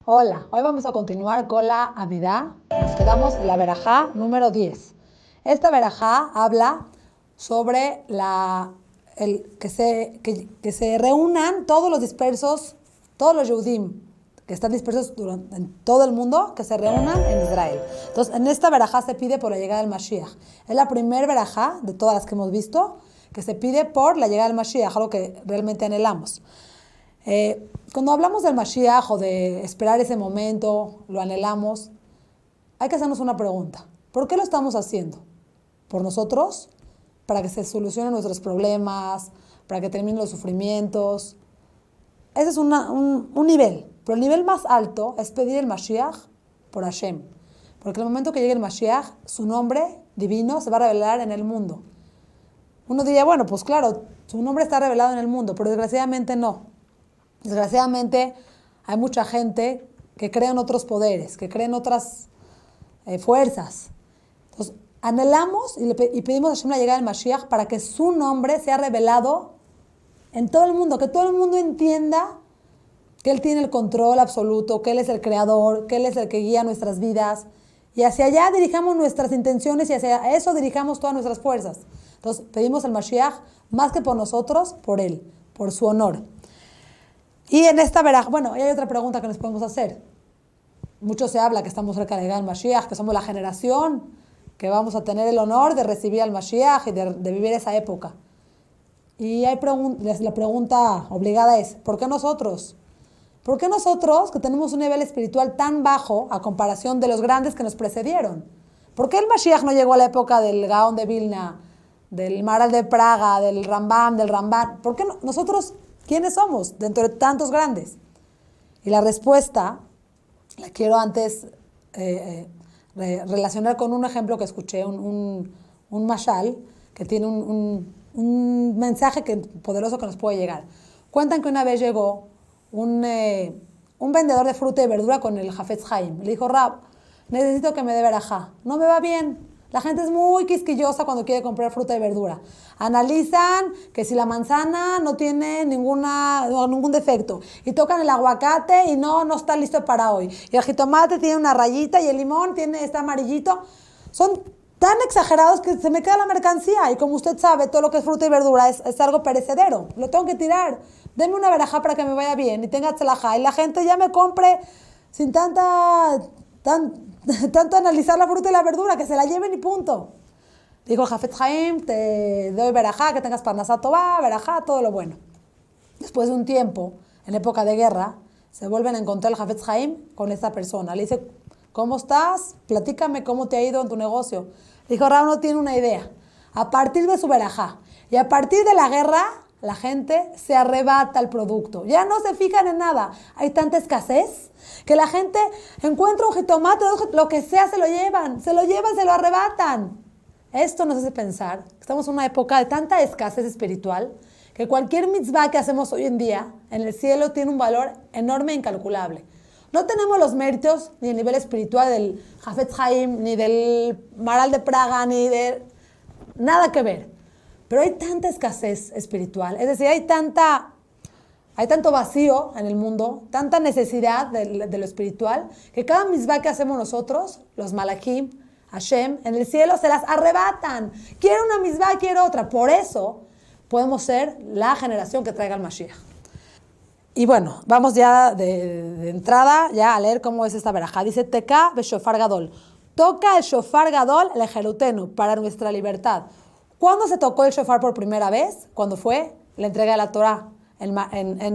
Hola, hoy vamos a continuar con la Amidá. Nos quedamos en la verajá número 10. Esta verajá habla sobre que se reúnan todos los dispersos, todos los Yehudim que están dispersos en todo el mundo, que se reúnan en Israel. Entonces, en esta verajá se pide por la llegada del Mashiach. Es la primera verajá de todas las que hemos visto que se pide por la llegada del Mashiach, algo que realmente anhelamos. Cuando hablamos del Mashiach o de esperar ese momento, lo anhelamos, hay que hacernos una pregunta. ¿Por qué lo estamos haciendo? ¿Por nosotros? ¿Para que se solucionen nuestros problemas? ¿Para que terminen los sufrimientos? Ese es un nivel. Pero el nivel más alto es pedir el Mashiach por Hashem. Porque el momento que llegue el Mashiach, su nombre divino se va a revelar en el mundo. Uno diría, bueno, pues claro, su nombre está revelado en el mundo, pero desgraciadamente no. Desgraciadamente hay mucha gente que cree en otros poderes, que cree en otras fuerzas. Entonces, anhelamos y pedimos a Hashem la llegada del Mashiach para que su nombre sea revelado en todo el mundo, que todo el mundo entienda que Él tiene el control absoluto, que Él es el creador, que Él es el que guía nuestras vidas. Y hacia allá dirijamos nuestras intenciones y hacia eso dirijamos todas nuestras fuerzas. Entonces, pedimos al Mashiach más que por nosotros, por Él, por su honor. Y en esta verajá, bueno, y hay otra pregunta que nos podemos hacer. Mucho se habla que estamos cerca de llegar al Mashiach, que somos la generación que vamos a tener el honor de recibir al Mashiach y de vivir esa época. Y hay la pregunta obligada es, ¿por qué nosotros? ¿Por qué nosotros, que tenemos un nivel espiritual tan bajo a comparación de los grandes que nos precedieron? ¿Por qué el Mashiach no llegó a la época del Gaón de Vilna, del Maral de Praga, del Rambam, del Ramban? ¿Por qué nosotros, quiénes somos dentro de tantos grandes? Y la respuesta la quiero antes relacionar con un ejemplo que escuché, un mashal, que tiene un mensaje poderoso que nos puede llegar. Cuentan que una vez llegó un vendedor de fruta y verdura con el Hafetz Haim. Le dijo, Rab, necesito que me dé verajá. No me va bien. La gente es muy quisquillosa cuando quiere comprar fruta y verdura. Analizan que si la manzana no tiene ningún defecto. Y tocan el aguacate y no está listo para hoy. Y el jitomate tiene una rayita y el limón está amarillito. Son tan exagerados que se me queda la mercancía. Y como usted sabe, todo lo que es fruta y verdura es algo perecedero. Lo tengo que tirar. Deme una verajá para que me vaya bien y tenga tzalajá. Y la gente ya me compre sin tanto analizar la fruta y la verdura, que se la lleven y punto. Dijo el Hafetz Haim, te doy verajá, que tengas parnasá tová, verajá, todo lo bueno. Después de un tiempo, en época de guerra, se vuelven a encontrar el Hafetz Haim con esta persona. Le dice, ¿cómo estás? Platícame cómo te ha ido en tu negocio. Dijo, Rab no tiene una idea. A partir de su verajá y a partir de la guerra, la gente se arrebata el producto. Ya no se fijan en nada. Hay tanta escasez que la gente encuentra un jitomate, lo que sea, se lo llevan, se lo arrebatan. Esto nos hace pensar que estamos en una época de tanta escasez espiritual que cualquier mitzvah que hacemos hoy en día en el cielo tiene un valor enorme e incalculable. No tenemos los méritos ni el nivel espiritual del Hafetz Haim, ni del Maral de Praga, ni de nada que ver. Pero hay tanta escasez espiritual, es decir, hay tanto vacío en el mundo, tanta necesidad de lo espiritual, que cada misvá que hacemos nosotros, los malachim, Hashem, en el cielo se las arrebatan. Quiero una misvá, quiero otra. Por eso podemos ser la generación que traiga el Mashiach. Y bueno, vamos ya de entrada ya a leer cómo es esta verajá. Dice, Teká beshofar gadol. Toca el shofar gadol lejerutenu, para nuestra libertad. ¿Cuándo se tocó el shofar por primera vez? Cuando fue la entrega de la Torá. En la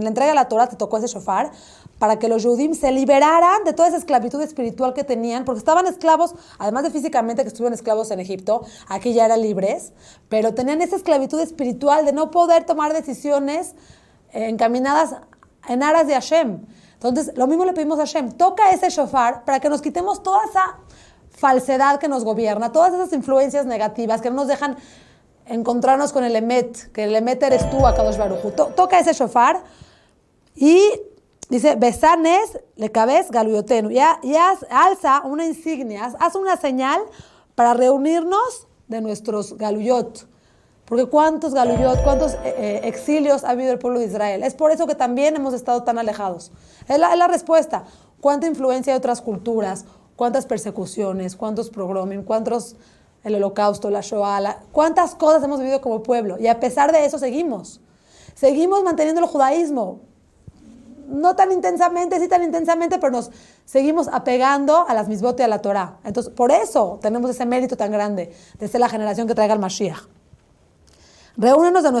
entrega de la Torá se tocó ese shofar para que los Yehudim se liberaran de toda esa esclavitud espiritual que tenían, porque estaban esclavos, además de físicamente que estuvieron esclavos en Egipto, aquí ya eran libres, pero tenían esa esclavitud espiritual de no poder tomar decisiones encaminadas en aras de Hashem. Entonces, lo mismo le pedimos a Hashem, toca ese shofar para que nos quitemos toda esa falsedad que nos gobierna, todas esas influencias negativas que no nos dejan encontrarnos con el Emet, que el Emet eres tú, Akadosh Baruj Hu. Toca ese shofar y dice, Besanes le cabez galuyotenu, y alza una insignia, haz una señal para reunirnos de nuestros galuyot. Porque cuántos galuyot, cuántos exilios ha habido el pueblo de Israel. Es por eso que también hemos estado tan alejados. Es la respuesta. Cuánta influencia de otras culturas, cuántas persecuciones, cuántos progromim, cuántos el holocausto, la Shoah, cuántas cosas hemos vivido como pueblo. Y a pesar de eso seguimos manteniendo el judaísmo. No tan intensamente, sí tan intensamente, pero nos seguimos apegando a las misbot y a la Torah. Entonces, por eso tenemos ese mérito tan grande de ser la generación que traiga el Mashiach. Reúnenos de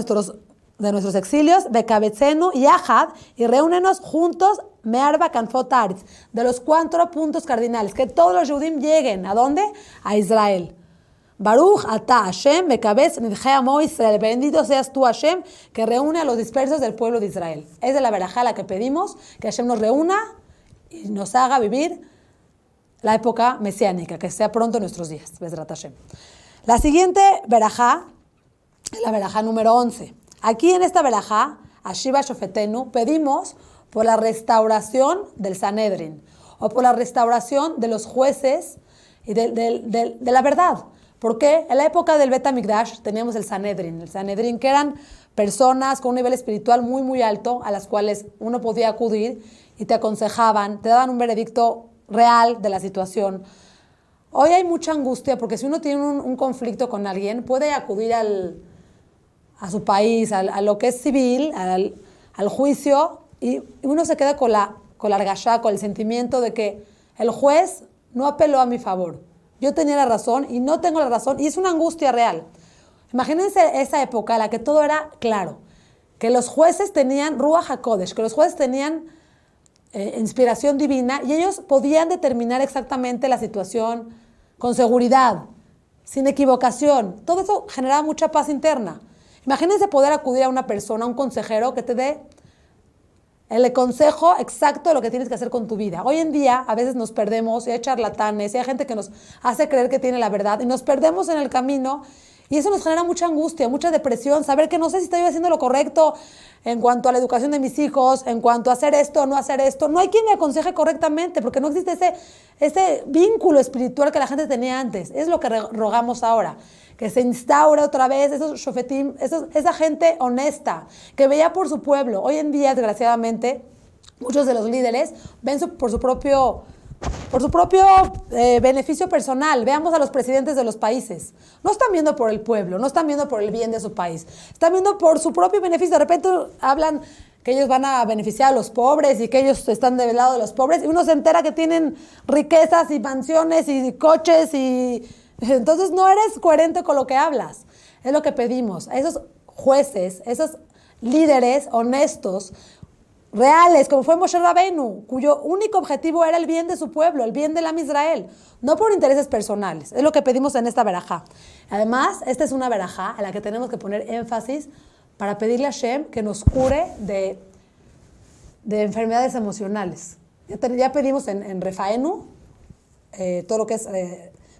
nuestros exilios, Bekabetzenu y Yahad, y reúnenos juntos, Me'arba Kanfot Haaretz, de los 4 puntos cardinales, que todos los Yehudim lleguen, ¿a dónde? A Israel. Baruch ata Hashem, Mekabetz nidchei amo Israel. Bendito seas tú, Hashem, que reúne a los dispersos del pueblo de Israel. Es de la verajá la que pedimos, que Hashem nos reúna y nos haga vivir la época mesiánica, que sea pronto en nuestros días. Bezrat Hashem. La siguiente verajá es la verajá número 11. Aquí en esta verajá, Ashiva Shofetenu, pedimos por la restauración del Sanedrin, o por la restauración de los jueces y de la verdad. Porque en la época del Bet HaMikdash teníamos el Sanedrin, que eran personas con un nivel espiritual muy, muy alto, a las cuales uno podía acudir y te aconsejaban, te daban un veredicto real de la situación. Hoy hay mucha angustia, porque si uno tiene un conflicto con alguien, puede acudir a su país, a lo que es civil, al juicio, y uno se queda con la argashá, con el sentimiento de que el juez no apeló a mi favor. Yo tenía la razón y no tengo la razón, y es una angustia real. Imagínense esa época en la que todo era claro, que los jueces tenían Ruach HaKodesh, que los jueces tenían inspiración divina, y ellos podían determinar exactamente la situación con seguridad, sin equivocación. Todo eso generaba mucha paz interna. Imagínense poder acudir a una persona, a un consejero que te dé el consejo exacto de lo que tienes que hacer con tu vida. Hoy en día a veces nos perdemos, y hay charlatanes, y hay gente que nos hace creer que tiene la verdad, y nos perdemos en el camino, y eso nos genera mucha angustia, mucha depresión, saber que no sé si estoy haciendo lo correcto en cuanto a la educación de mis hijos, en cuanto a hacer esto o no hacer esto. No hay quien me aconseje correctamente, porque no existe ese vínculo espiritual que la gente tenía antes. Es lo que rogamos ahora, que se instaure otra vez esos shofetim, esa gente honesta, que veía por su pueblo. Hoy en día, desgraciadamente, muchos de los líderes ven por su propio beneficio personal. Veamos a los presidentes de los países. No están viendo por el pueblo, no están viendo por el bien de su país. Están viendo por su propio beneficio. De repente hablan que ellos van a beneficiar a los pobres y que ellos están del lado de los pobres. Y uno se entera que tienen riquezas y mansiones y coches y... Entonces no eres coherente con lo que hablas. Es lo que pedimos a esos jueces, esos líderes honestos, reales, como fue Moshe Rabbeinu, cuyo único objetivo era el bien de su pueblo, el bien del Am Israel, no por intereses personales. Es lo que pedimos en esta verajá. Además, esta es una verajá a la que tenemos que poner énfasis para pedirle a Hashem que nos cure de enfermedades emocionales. Ya pedimos en Refaenu todo lo que es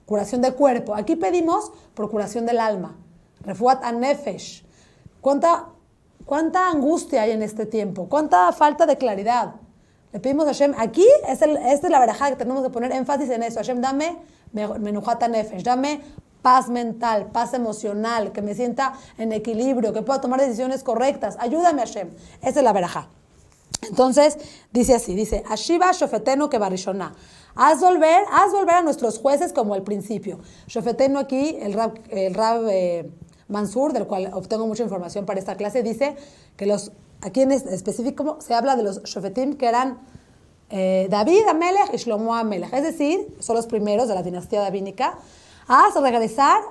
curación del cuerpo. Aquí pedimos por curación del alma. Refuat HaNefesh. ¿Cuánta angustia hay en este tiempo? ¿Cuánta falta de claridad? Le pedimos a Hashem, aquí esta es la verajá que tenemos que poner énfasis en eso. Hashem, dame Menuhat HaNefesh, dame paz mental, paz emocional, que me sienta en equilibrio, que pueda tomar decisiones correctas. Ayúdame, Hashem. Esa es la verajá. Entonces, dice así, Ashiva Shofetenu Kebarishona. Haz volver a nuestros jueces como al principio. Shofetenu aquí, el Rab Mansur, del cual obtengo mucha información para esta clase, dice que aquí en específico se habla de los Shofetim que eran David Amelech y Shlomo Amelech, es decir, son los primeros de la dinastía davínica. Haz regresar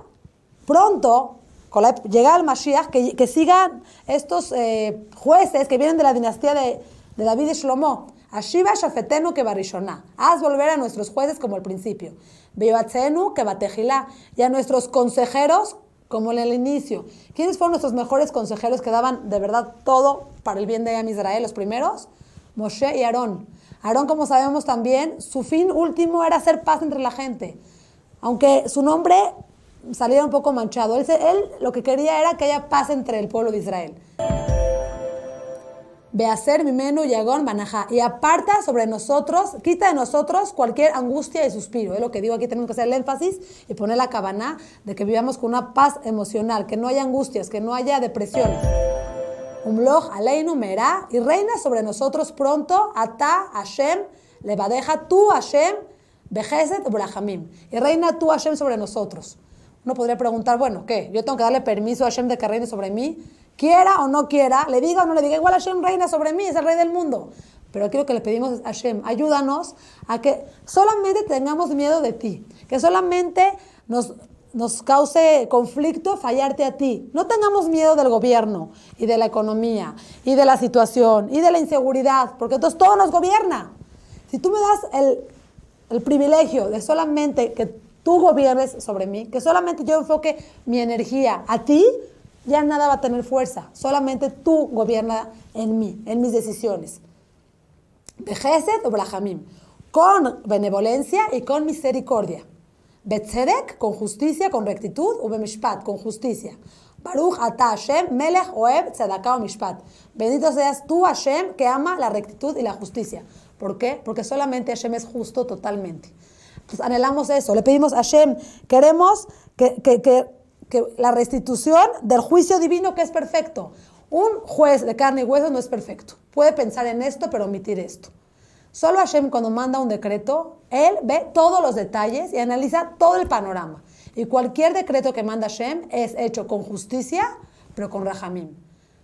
pronto, con la llegada del Mashiach, que sigan estos jueces que vienen de la dinastía de David y Shlomo. Ashiva Shofetenu Kebarishona. Haz volver a nuestros jueces como al principio. Beyoatzenu Kebatejilá. Y a nuestros consejeros como en el inicio. ¿Quiénes fueron nuestros mejores consejeros que daban de verdad todo para el bien de Am Israel? Los primeros, Moshe y Aarón. Aarón, como sabemos también, su fin último era hacer paz entre la gente. Aunque su nombre saliera un poco manchado. Él lo que quería era que haya paz entre el pueblo de Israel. Behacer mimenu yagón banajá. Y aparta sobre nosotros, quita de nosotros cualquier angustia y suspiro. Es lo que digo aquí, tenemos que hacer el énfasis y poner la cabana de que vivamos con una paz emocional, que no haya angustias, que no haya depresiones. Umloch aleinu merá, y reina sobre nosotros pronto, ata Hashem, levadeja tú Hashem, bejeset ubrajamim. Y reina tú Hashem sobre nosotros. Uno podría preguntar, bueno, ¿qué? ¿Yo tengo que darle permiso a Hashem de que reine sobre mí? Quiera o no quiera, le diga o no le diga, igual Hashem reina sobre mí, es el rey del mundo. Pero aquí lo que le pedimos es, Hashem, ayúdanos a que solamente tengamos miedo de ti, que solamente nos cause conflicto fallarte a ti. No tengamos miedo del gobierno y de la economía y de la situación y de la inseguridad, porque entonces todo nos gobierna. Si tú me das el privilegio de solamente que tú gobiernes sobre mí, que solamente yo enfoque mi energía a ti, ya nada va a tener fuerza. Solamente tú gobierna en mí, en mis decisiones. Bejeset o brajamim, con benevolencia y con misericordia. Betzedek, con justicia, con rectitud, u bemishpat, con justicia. Baruch ata Hashem, melech oev tzedakah o mishpat. Bendito seas tú, Hashem, que ama la rectitud y la justicia. ¿Por qué? Porque solamente Hashem es justo totalmente. Entonces anhelamos eso, le pedimos a Hashem, queremos que la restitución del juicio divino que es perfecto. Un juez de carne y hueso no es perfecto. Puede pensar en esto, pero omitir esto. Solo Hashem, cuando manda un decreto, Él ve todos los detalles y analiza todo el panorama. Y cualquier decreto que manda Hashem es hecho con justicia, pero con rahamim.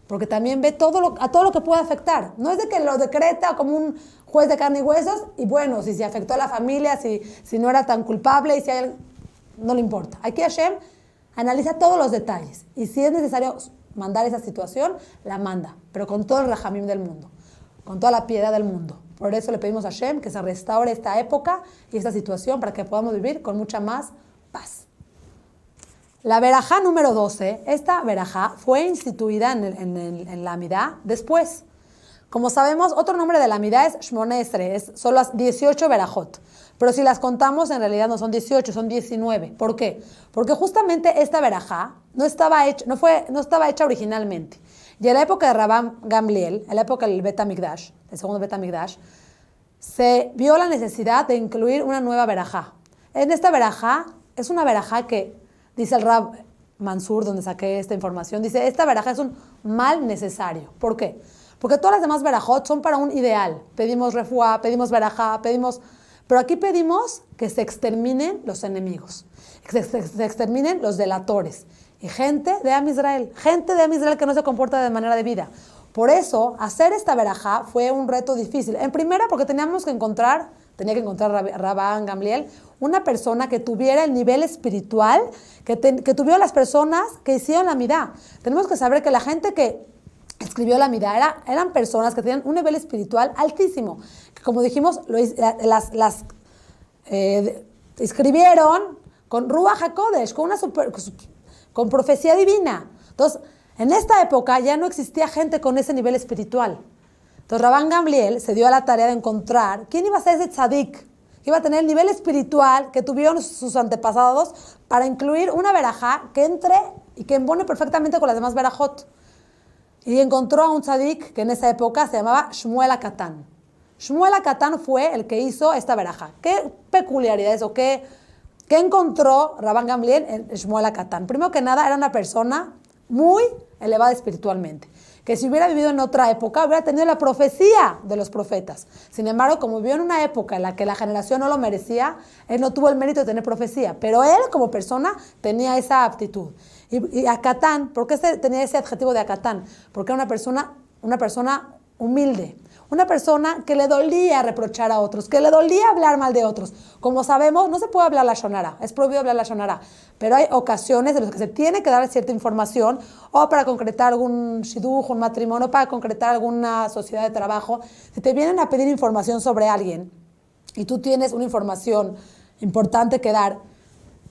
Porque también ve todo lo que puede afectar. No es de que lo decreta como un juez de carne y huesos, y bueno, si se afectó a la familia, si no era tan culpable, y si hay, no le importa. Aquí Hashem analiza todos los detalles. Y si es necesario mandar esa situación, la manda. Pero con todo el rahamim del mundo. Con toda la piedad del mundo. Por eso le pedimos a Hashem que se restaure esta época y esta situación para que podamos vivir con mucha más paz. La verajá número 12, esta verajá fue instituida en la Amidá después. Como sabemos, otro nombre de la Amidá es Shmonesre, son las 18 verajot. Pero si las contamos, en realidad no son 18, son 19. ¿Por qué? Porque justamente esta verajá no estaba hecha originalmente. Y en la época de Rabban Gamliel, en la época del Bet HaMikdash, el segundo Bet HaMikdash, se vio la necesidad de incluir una nueva verajá. En esta verajá, es una verajá que, dice el Rab Mansur, donde saqué esta información, dice, esta verajá es un mal necesario. ¿Por qué? Porque todas las demás verajot son para un ideal. Pedimos refuá, pedimos verajá, pero aquí pedimos que se exterminen los enemigos, que se exterminen los delatores. Y gente de Am Israel que no se comporta de manera debida. Por eso, hacer esta verajá fue un reto difícil. En primera, porque tenía que encontrar Rabban Gamliel, una persona que tuviera el nivel espiritual que tuvieron las personas que hicieron la midá. Tenemos que saber que la gente que escribió la midá eran personas que tenían un nivel espiritual altísimo. Que, como dijimos, las escribieron con Ruach HaKodesh, con profecía divina. Entonces, en esta época ya no existía gente con ese nivel espiritual. Entonces, Rabban Gamliel se dio a la tarea de encontrar quién iba a ser ese tzadik, que iba a tener el nivel espiritual que tuvieron sus antepasados para incluir una verajá que entre y que embone perfectamente con las demás verajot. Y encontró a un tzadik que en esa época se llamaba Shmuel HaKatan. Shmuel HaKatan fue el que hizo esta verajá. ¿Qué peculiaridades o qué encontró Rabban Gamliel en Shmuel HaKatan? Primero que nada, era una persona muy elevada espiritualmente, que si hubiera vivido en otra época, hubiera tenido la profecía de los profetas. Sin embargo, como vivió en una época en la que la generación no lo merecía, él no tuvo el mérito de tener profecía, pero él como persona tenía esa aptitud. Y Hakatán, ¿por qué tenía ese adjetivo de Hakatán? Porque era una persona humilde, una persona que le dolía reprochar a otros, que le dolía hablar mal de otros. Como sabemos, no se puede hablar la shonara, es prohibido hablar la shonara, pero hay ocasiones en las que se tiene que dar cierta información, o para concretar algún shidduch, un matrimonio, para concretar alguna sociedad de trabajo. Si te vienen a pedir información sobre alguien, y tú tienes una información importante que dar,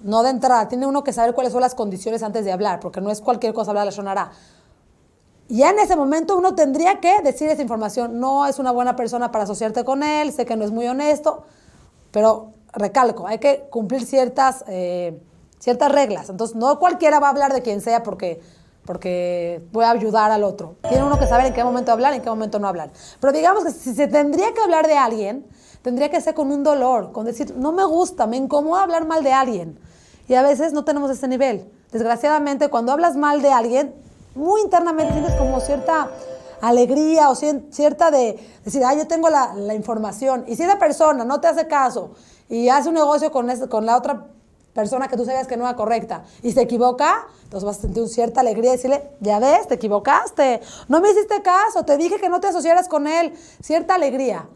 no de entrada, tiene uno que saber cuáles son las condiciones antes de hablar, porque no es cualquier cosa hablar la shonara. Ya en ese momento uno tendría que decir esa información. No es una buena persona para asociarte con él, sé que no es muy honesto, pero recalco, hay que cumplir ciertas reglas. Entonces, no cualquiera va a hablar de quien sea porque porque voy a ayudar al otro. Tiene uno que saber en qué momento hablar y en qué momento no hablar. Pero digamos que si se tendría que hablar de alguien, tendría que ser con un dolor, con decir, no me gusta, me incomoda hablar mal de alguien. Y a veces no tenemos ese nivel. Desgraciadamente, cuando hablas mal de alguien, muy internamente sientes como cierta alegría o cierta de decir, yo tengo la información. Y si esa persona no te hace caso y hace un negocio con la otra persona que tú sabías que no era correcta y se equivoca, entonces vas a sentir cierta alegría y decirle, ya ves, te equivocaste, no me hiciste caso, te dije que no te asociaras con él. Cierta alegría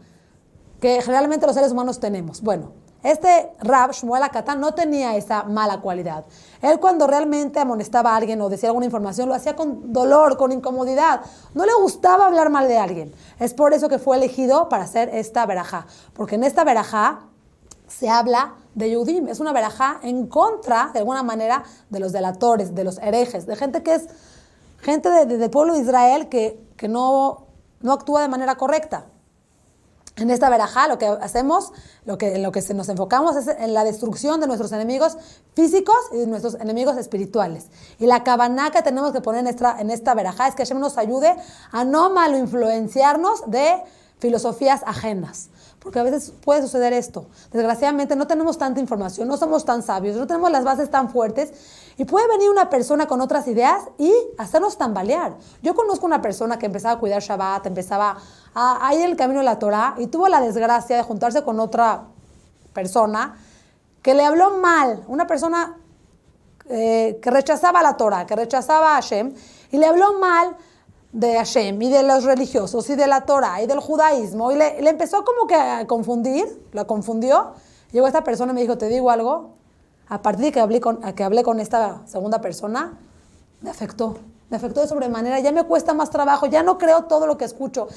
que generalmente los seres humanos tenemos. Bueno, este Rab Shmuel HaKatan no tenía esa mala cualidad. Él cuando realmente amonestaba a alguien o decía alguna información, lo hacía con dolor, con incomodidad. No le gustaba hablar mal de alguien. Es por eso que fue elegido para hacer esta verajá. Porque en esta verajá se habla de Yehudim. Es una verajá en contra, de alguna manera, de los delatores, de los herejes, de gente que es gente del pueblo de Israel que no actúa de manera correcta. En esta verajá lo que hacemos, en lo que nos enfocamos es en la destrucción de nuestros enemigos físicos y de nuestros enemigos espirituales. Y la kavaná que tenemos que poner en esta verajá es que Hashem nos ayude a no malinfluenciarnos de filosofías ajenas. Porque a veces puede suceder esto. Desgraciadamente no tenemos tanta información, no somos tan sabios, no tenemos las bases tan fuertes y puede venir una persona con otras ideas y hacernos tambalear. Yo conozco una persona que empezaba a cuidar Shabbat, empezaba a ir en el camino de la Torah y tuvo la desgracia de juntarse con otra persona que le habló mal, una persona que rechazaba la Torah, que rechazaba a Hashem y le habló mal de Hashem y de los religiosos y de la Torah y del judaísmo y le empezó como que a confundir, lo confundió. Llegó esta persona y me dijo, te digo algo, a partir de que hablé con esta segunda persona, me afectó de sobremanera, ya me cuesta más trabajo, ya no creo todo lo que escucho.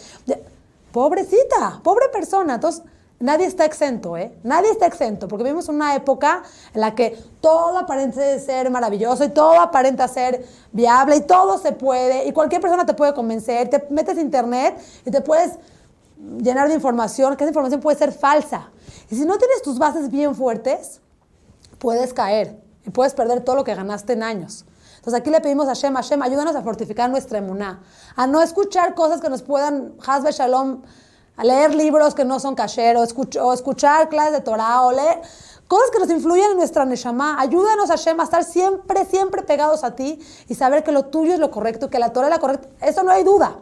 Pobrecita, pobre persona. Entonces, nadie está exento, Nadie está exento, porque vivimos una época en la que todo aparenta ser maravilloso y todo aparenta ser viable y todo se puede y cualquier persona te puede convencer, te metes a internet y te puedes llenar de información, que esa información puede ser falsa. Y si no tienes tus bases bien fuertes, puedes caer y puedes perder todo lo que ganaste en años. Entonces aquí le pedimos a Hashem, ayúdanos a fortificar nuestra emuná, a no escuchar cosas que nos puedan, Haz Shalom, a leer libros que no son kasher, o escuchar clases de Torah, o leer cosas que nos influyen en nuestra neshama. Ayúdanos, Hashem, a estar siempre, siempre pegados a ti y saber que lo tuyo es lo correcto, que la Torah es la correcta. Eso no hay duda.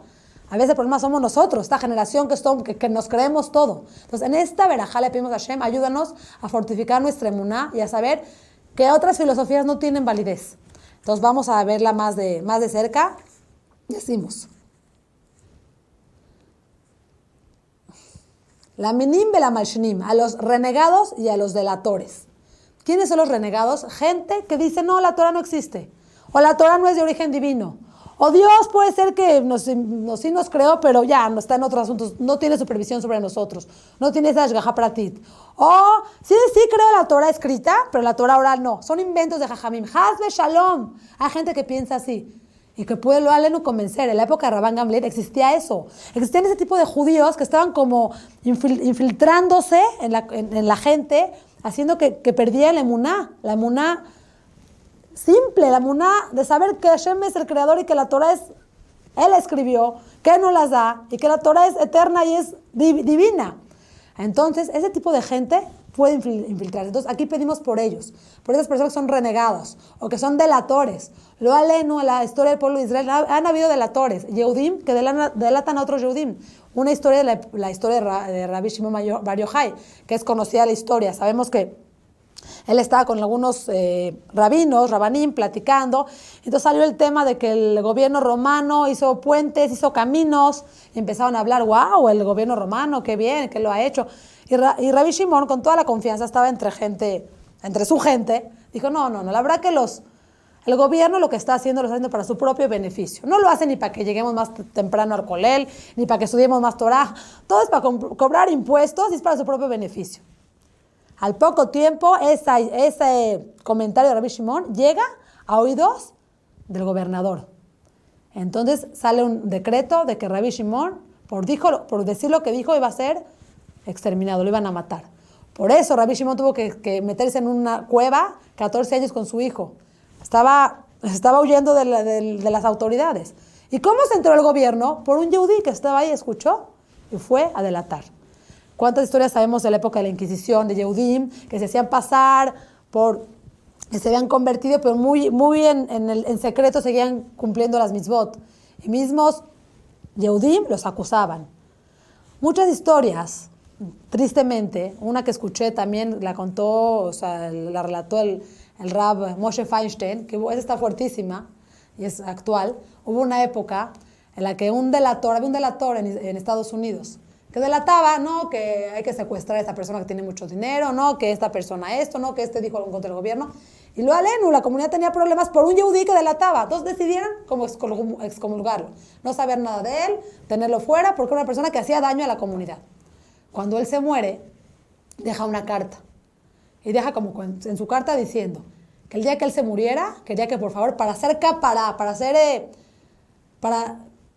A veces el problema somos nosotros, esta generación que nos creemos todo. Entonces, en esta verajá le pedimos a Hashem, ayúdanos a fortificar nuestra emuná y a saber que otras filosofías no tienen validez. Entonces, vamos a verla más de cerca. Decimos. La minim la malshnim, a los renegados y a los delatores. ¿Quiénes son los renegados? Gente que dice, no, la Torah no existe. O la Torah no es de origen divino. O Dios puede ser que sí nos creó, pero ya no está en otros asuntos, no tiene supervisión sobre nosotros. No tiene esa ashgaha pratit. O sí creo la Torah escrita, pero la Torah oral no. Son inventos de Jajamim. Haz shalom. Hay gente que piensa así. Y que puede lo aleno convencer. En la época de Rabban Gamliel existía eso. Existían ese tipo de judíos que estaban como infiltrándose en la gente, haciendo que perdieran la emuná simple, la emuná de saber que Hashem es el creador y que la Torah Él escribió, que Él nos las da, y que la Torah es eterna y es divina. Entonces, ese tipo de gente puede infiltrarse. Entonces, aquí pedimos por ellos, por esas personas que son renegados o que son delatores. Lo aleno, en la historia del pueblo de Israel, han habido delatores, Yehudim, que delatan a otros Yehudim. Una historia, la historia de Rabbi Shimon Bar Yochai, que es conocida la historia. Sabemos que él estaba con algunos rabanim, platicando. Entonces salió el tema de que el gobierno romano hizo puentes, hizo caminos, y empezaron a hablar, wow, el gobierno romano, qué bien, que lo ha hecho. Y Rabbi Shimon, con toda la confianza, estaba entre su gente, dijo, no, la verdad que el gobierno lo que está haciendo lo está haciendo para su propio beneficio. No lo hace ni para que lleguemos más temprano al Kolel, ni para que estudiemos más Torah. Todo es para cobrar impuestos y es para su propio beneficio. Al poco tiempo, ese comentario de Rabbi Shimon llega a oídos del gobernador. Entonces sale un decreto de que Rabbi Shimon, por decir lo que dijo, iba a ser exterminado, lo iban a matar. Por eso Rabbi Shimon tuvo que meterse en una cueva 14 años con su hijo. Estaba Estaba huyendo de las autoridades. ¿Y cómo se enteró el gobierno? Por un yehudí que estaba ahí, escuchó y fue a delatar. ¿Cuántas historias sabemos de la época de la Inquisición, de yehudim, que se hacían pasar por que se habían convertido, pero muy en secreto seguían cumpliendo las mitzvot? Y mismos yehudim los acusaban. Muchas historias, tristemente, una que escuché también la contó, o sea, la relató el Rab Moshe Feinstein, que esa está fuertísima y es actual. Hubo una época en la que había un delator en Estados Unidos, que delataba, ¿no?, que hay que secuestrar a esta persona que tiene mucho dinero, ¿no?, que esta persona esto, ¿no?, que este dijo algo contra el gobierno. Y lo alenu, la comunidad tenía problemas por un yehudí que delataba. Entonces decidieron como excomulgarlo, no saber nada de él, tenerlo fuera, porque era una persona que hacía daño a la comunidad. Cuando él se muere, deja una carta. Y deja como en su carta diciendo que el día que él se muriera, quería que por favor, para hacer capara,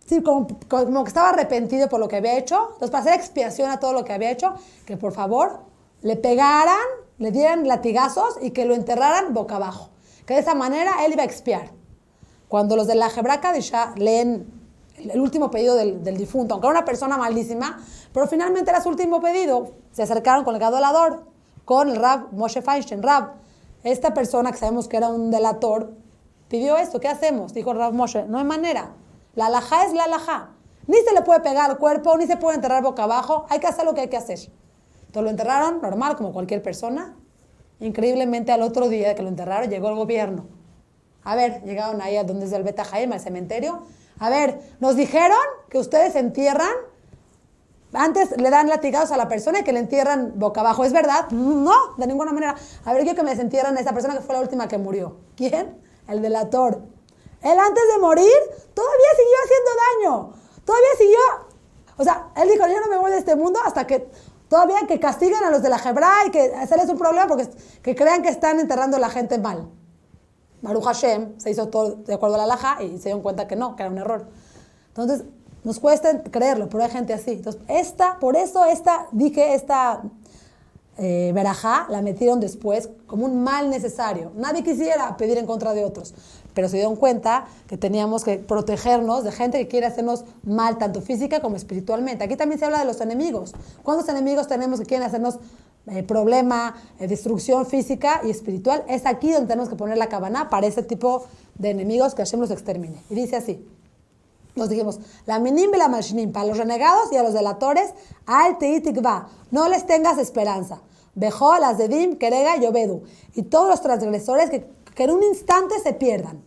sí, como que estaba arrepentido por lo que había hecho, entonces para hacer expiación a todo lo que había hecho, que por favor le pegaran, le dieran latigazos y que lo enterraran boca abajo. Que de esa manera él iba a expiar. Cuando los de la Hebra Kadisha leen el último pedido del difunto, aunque era una persona malísima, pero finalmente era su último pedido, se acercaron con el gadolador, con el Rab Moshe Feinstein. Rab, esta persona que sabemos que era un delator, pidió esto, ¿qué hacemos? Dijo Rab Moshe, no hay manera. La alajá es la alajá. Ni se le puede pegar al cuerpo, ni se puede enterrar boca abajo. Hay que hacer lo que hay que hacer. Entonces lo enterraron normal, como cualquier persona. Increíblemente, al otro día de que lo enterraron, llegó el gobierno. A ver, llegaron ahí a donde es el Bet Haim, al cementerio. A ver, nos dijeron que ustedes entierran, antes le dan latigazos a la persona y que le entierran boca abajo. ¿Es verdad? No, de ninguna manera. A ver, yo que me desentierran a esa persona que fue la última que murió. ¿Quién? El delator. Él antes de morir todavía siguió haciendo daño. Todavía siguió. O sea, él dijo, yo no me voy de este mundo hasta que todavía que castiguen a los de la Hebra y que hacerles un problema porque que crean que están enterrando a la gente mal. Baruch Hashem se hizo todo de acuerdo a la halajá y se dieron cuenta que no, que era un error. Entonces, nos cuesta creerlo, pero hay gente así. Entonces, por eso esta verajá la metieron después como un mal necesario. Nadie quisiera pedir en contra de otros, pero se dieron cuenta que teníamos que protegernos de gente que quiere hacernos mal, tanto física como espiritualmente. Aquí también se habla de los enemigos. ¿Cuántos enemigos tenemos que quieren hacernos problema, destrucción física y espiritual? Es aquí donde tenemos que poner la cabana para ese tipo de enemigos que Hashem los extermine. Y dice así. Nos dijimos, la minim y la mashnim, para los renegados y a los delatores, al teitikva, no les tengas esperanza. Bejó las dedim, kerega y obedu. Y todos los transgresores que en un instante se pierdan.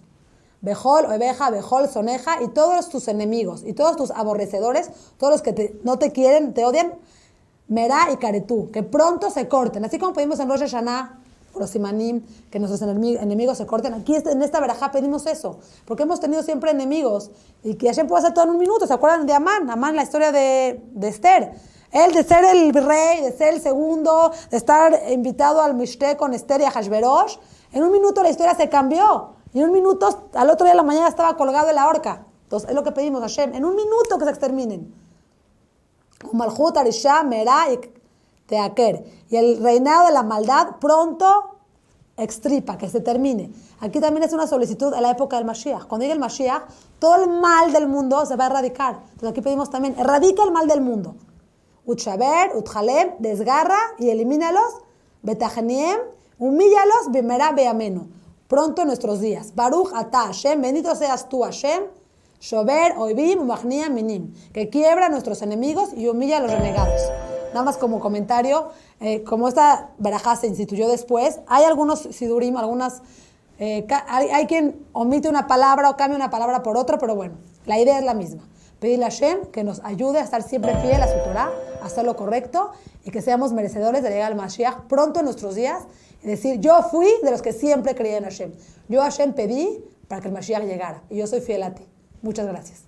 Bejol, oveja, bejol, soneja, y todos tus enemigos, y todos tus aborrecedores, todos los que no te quieren, te odian, merá y caretú, que pronto se corten. Así como pedimos en Rosh Hashanah, los simanim, que nuestros enemigos se corten. Aquí en esta verajá pedimos eso, porque hemos tenido siempre enemigos, y que Hashem puede hacer todo en un minuto. ¿Se acuerdan de Amán? Amán, la historia de Esther. Él de ser el rey, de ser el segundo, de estar invitado al Mishte con Esther y a Hashverosh, en un minuto la historia se cambió, y en un minuto, al otro día de la mañana estaba colgado en la horca. Entonces es lo que pedimos a Hashem, en un minuto que se exterminen. Malchut, Arisha, Merá y Teaker. Y el reinado de la maldad pronto extripa, que se termine. Aquí también es una solicitud a la época del Mashiach. Cuando llegue el Mashiach, todo el mal del mundo se va a erradicar. Entonces aquí pedimos también, erradica el mal del mundo. Utshaber, Utjalem, desgarra y elimínalos. Betacheniem, humíllalos, Bimera beamenu. Pronto en nuestros días. Baruch ata Hashem, bendito seas tú Hashem. Shober, oibim, umachnia, minim. Que quiebra a nuestros enemigos y humilla a los renegados. Nada más como comentario, como esta verajá se instituyó después, hay algunos sidurim, hay quien omite una palabra o cambia una palabra por otra, pero bueno, la idea es la misma. Pedirle a Hashem que nos ayude a estar siempre fiel a su Torah, a hacer lo correcto y que seamos merecedores de llegar al Mashiach pronto en nuestros días y decir, yo fui de los que siempre creía en Hashem. Yo a Hashem pedí para que el Mashiach llegara y yo soy fiel a ti. Muchas gracias.